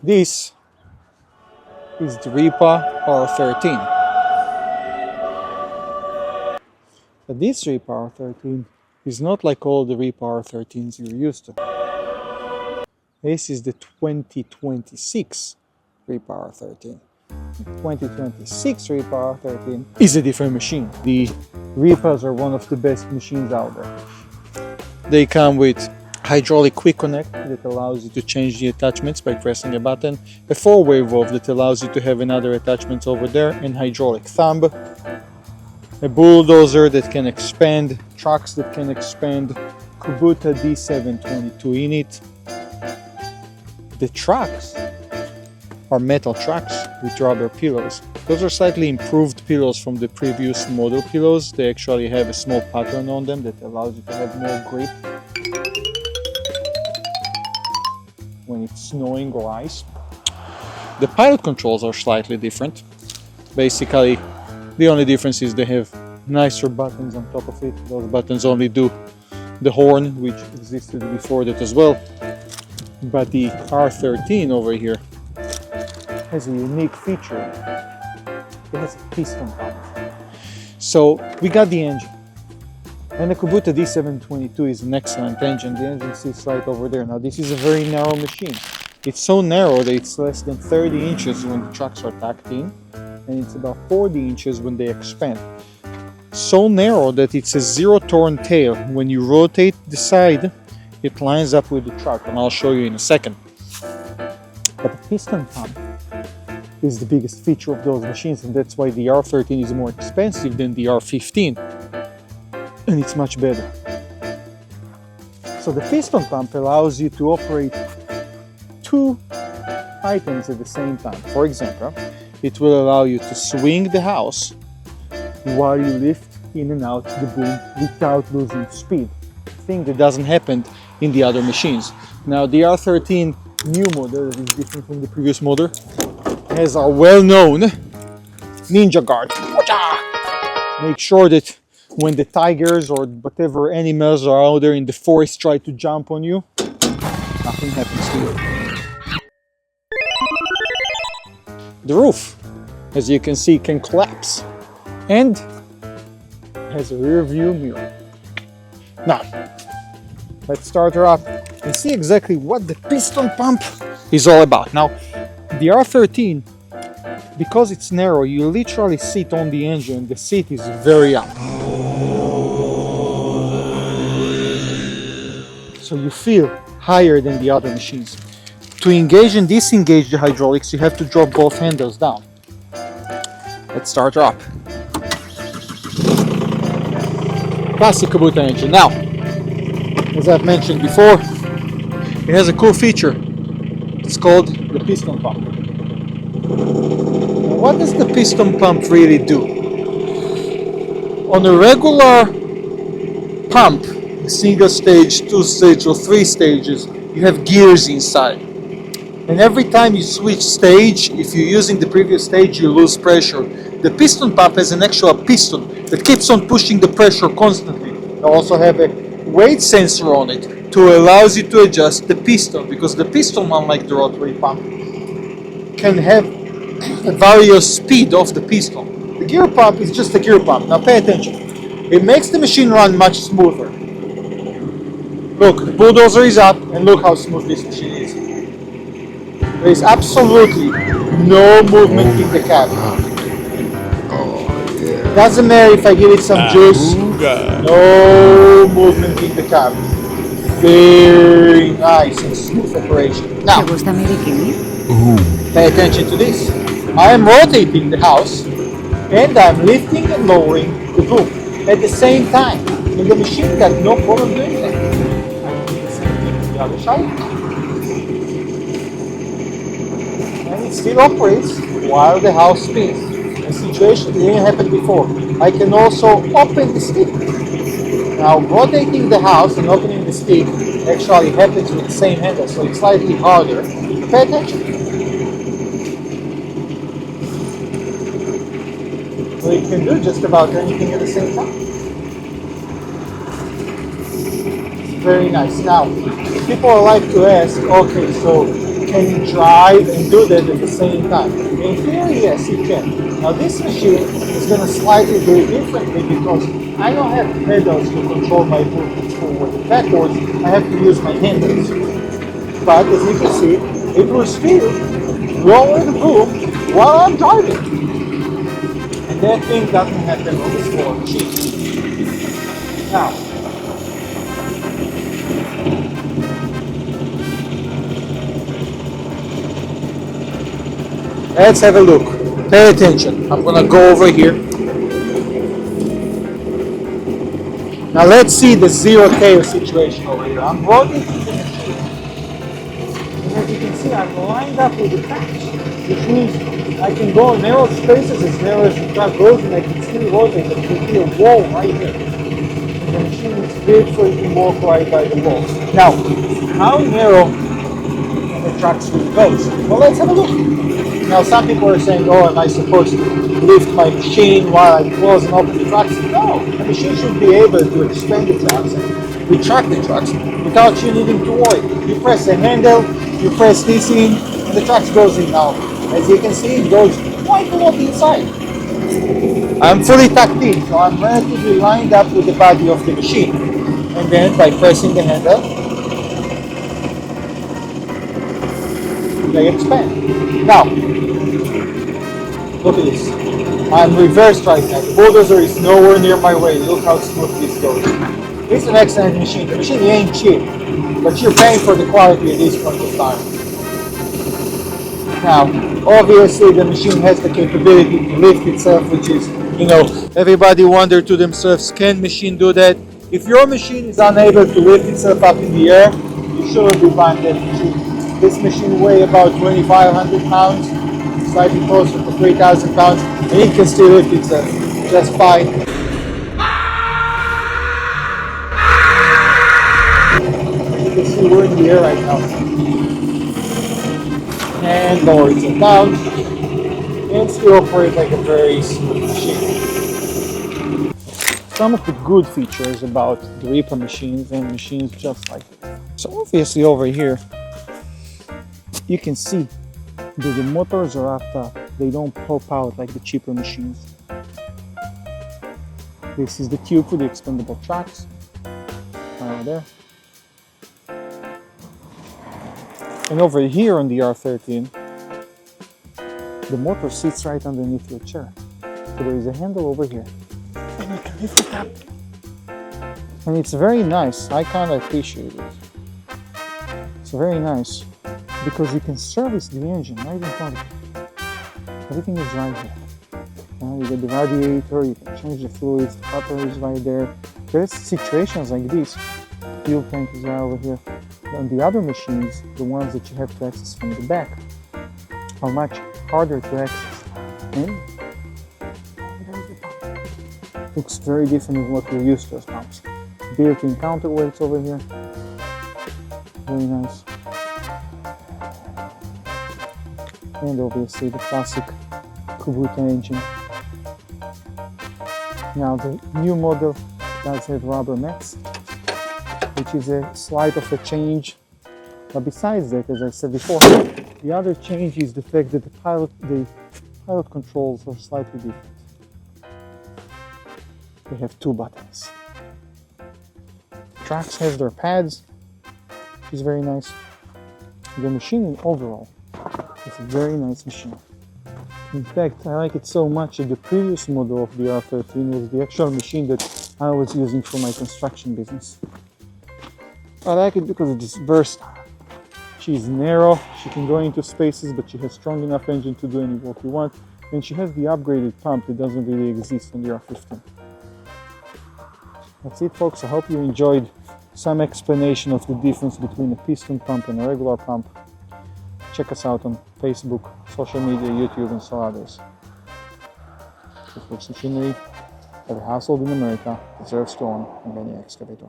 This is the Rippa R13. But this Rippa R13 is not like all the Rippa R13s you're used to. This is the 2026 Rippa R13. The 2026 Rippa R13 is a different machine. The Rippas are one of the best machines out there. They come with hydraulic quick connect that allows you to change the attachments by pressing a button, a 4-way valve that allows you to have another attachment over there, and hydraulic thumb, a bulldozer that can expand, trucks that can expand, Kubota D722 in it. The trucks are metal trucks with rubber pillows. Those are slightly improved pillows from the previous model pillows. They actually have a small pattern on them that allows you to have more grip when it's snowing or ice. The pilot controls are slightly different. Basically, the only difference is they have nicer buttons on top of it. Those buttons only do the horn, which existed before that as well. But the R13 over here has a unique feature. It has a piston pump. So we got the engine. And the Kubota D722 is an excellent engine. The engine sits right over there. Now this is a very narrow machine. It's so narrow that it's less than 30 inches when the trucks are tucked in, and it's about 40 inches when they expand. So narrow that it's a zero-turn tail. When you rotate the side, it lines up with the truck, and I'll show you in a second. But the piston pump is the biggest feature of those machines, and that's why the R13 is more expensive than the R15. And it's much better. So the piston pump allows you to operate two items at the same time. For example, it will allow you to swing the house while you lift in and out the boom without losing speed. Thing that doesn't happen in the other machines. Now the R13 new model that is different from the previous model has our well-known ninja guard. Make sure that when the tigers or whatever animals are out there in the forest try to jump on you, nothing happens to you. The roof, as you can see, can collapse and has a rear view mirror. Now, let's start her up and see exactly what the piston pump is all about. Now, the R13, because it's narrow, you literally sit on the engine. The seat is very up. So you feel higher than the other machines. To engage and disengage the hydraulics, you have to drop both handles down. Let's start her up. Classic Kubota engine. Now, as I've mentioned before, it has a cool feature. It's called the piston pump. Now, what does the piston pump really do? On a regular pump, single stage, 2 stage or 3 stages, you have gears inside. And every time you switch stage, if you're using the previous stage, you lose pressure. The piston pump has an actual piston that keeps on pushing the pressure constantly. They also have a weight sensor on it to allows you to adjust the piston, because the piston, unlike the rotary pump, can have a various speed of the piston. The gear pump is just a gear pump. Now pay attention. It makes the machine run much smoother. Look, the bulldozer is up, and look how smooth this machine is. There is absolutely no movement in the cabin. Doesn't matter if I give it some juice, no movement in the cabin. Very nice and smooth operation. Now, pay attention to this. I am rotating the house, and I'm lifting and lowering the boom at the same time. And the machine got no problem doing that. The other side, and it still operates while the house spins. A situation that didn't happen before. I can also open the stick. Now, rotating the house and opening the stick actually happens with the same handle, so it's slightly harder. Pay attention. So you can do just about anything at the same time. Very nice. Now, people like to ask, okay, so can you drive and do that at the same time? In theory, yes, you can. Now this machine is going to slightly do it differently because I don't have pedals to control my movements forward and backwards. I have to use my handles. But as you can see, it will still lower the boom while I'm driving. And that thing doesn't happen on the smaller machine. Now, let's have a look. Pay attention. I'm gonna go over here. Now let's see the zero chaos situation over here. I'm rolling into the machine. And as you can see, I'm lined up with the tracks, which means I can go in narrow spaces as narrow as the truck goes, and I can still rotate. There could be a wall right here. And the machine is big so you can walk right by the wall. Now, how narrow can the trucks really goes? Well, let's have a look. Now, some people are saying, oh, am I supposed to lift my machine while I close and open the trucks? No, the machine should be able to expand the trucks and retract the trucks without you needing to worry. You press the handle, you press this in, and the trucks goes in now. As you can see, it goes quite a lot inside. I'm fully tucked in, so I'm relatively lined up with the body of the machine. And then by pressing the handle, they expand. Now, look at this. I'm reversed right now. The bulldozer is nowhere near my way. Look how smooth this goes. It's an excellent machine. The machine ain't cheap, but you're paying for the quality at this point of time. Now, obviously the machine has the capability to lift itself, which is, everybody wonder to themselves, can machine do that? If your machine is unable to lift itself up in the air, you shouldn't be buying that machine. This machine weighs about 2,500 pounds, slightly closer to 3,000 pounds, and it can still lift itself just fine. You can see we're in the air right now. And lower it down, and still operate like a very smooth machine. Some of the good features about the Rippa machines and machines just like this. So obviously over here, you can see that the motors are up top. They don't pop out like the cheaper machines. This is the tube for the expendable tracks. Right there. And over here on the R13, the motor sits right underneath your chair. So there is a handle over here, and you can lift it up. And it's very nice. I kind of appreciate it. It's very nice because you can service the engine right in front of you. Everything is right here. You get the radiator, you can change the fluids, the copper is right there. There's situations like this. Fuel tank is right over here. On the other machines, the ones that you have to access from the back, are much harder to access. And there's the pump. Looks very different than what we're used to as pumps. Built-in counterweights over here. Very nice. And obviously the classic Kubota engine. Now the new model does have rubber mats, which is a slight of a change. But besides that, as I said before, the other change is the fact that the pilot controls are slightly different. They have two buttons. Trucks has their pads, which is very nice. The machine overall is a very nice machine. In fact, I like it so much that the previous model of the R13 was the actual machine that I was using for my construction business. I like it because it is versatile. She's narrow, she can go into spaces, but she has strong enough engine to do any work you want, and she has the upgraded pump that doesn't really exist on the R15. That's it, folks. I hope you enjoyed some explanation of the difference between a piston pump and a regular pump. Check us out on Facebook, social media, YouTube, and so others. This machinery, every household in America deserves to own a mini excavator.